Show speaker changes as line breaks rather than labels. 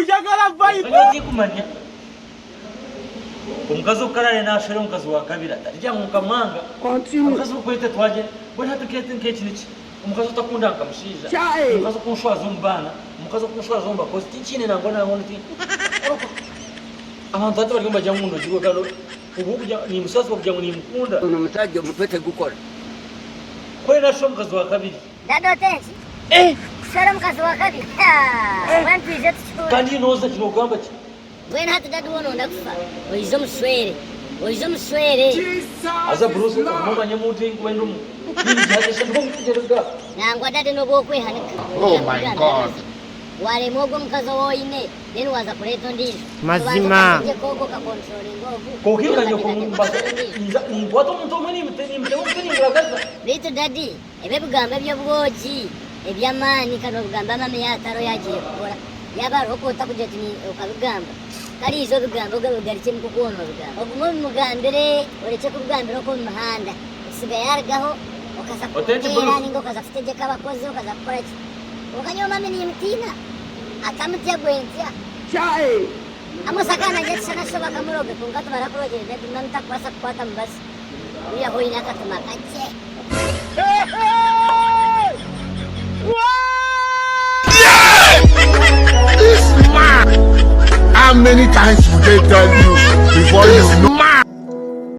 ujagala vibe
Oyo kumanya omukazi okarale nashera omukazi wa kabira tarya mukamanga omukazi okwete twaje bwana tukete nkeki niki omukazi otakunda nkamushiza omukazi okunshwaza ombana omukazi okunshwaza omba kozi tinchine nango nango nti abantu ati bali bajya muno jiwe kalo ubu kujya ni musazi kujya ngo ni mukunda
uno mutaje umutwete gukora
kwena sho omukazi wa kabiri
Dadotensi shora mukazi wa kabiri wantwize tuchukura
kandi noza kino ugamba ki
wena hata dadu wono ndakufa oizo muswere
aza bruce umumanya muntu ingwendo mu kindi cyane sho ngumjerega
nangwa dade nobo kwehanika
Oh my God.
wale mogo mukazi woine then waza kuleta ndizo
Mazima.
koko ka control ngovu
kokira nyo kumumbaza ingwato muntu omwe muteni muteni muteni nguragaza
bitu dadi ebe bugamba by'obwogi ebyamaani kano bugamba mame yataro yagiye kukora yaba rokota kujya tini ukabigamba kali izo bigambo garugarike mu kukono bigamba ogumo mugambire ureke kubigambira ko mu mahanda usigaye yargaho ukaza kutera ningo ukaza kutegeka abakozi ukaza gukora iki ukanyo mame ni mtina akamutya gwentya amusakana jetsa nashoba kamuroge kungato baraproje de nanta kwasa kwata mbasi uya hoina katumakache
How many times will they tell you before you know?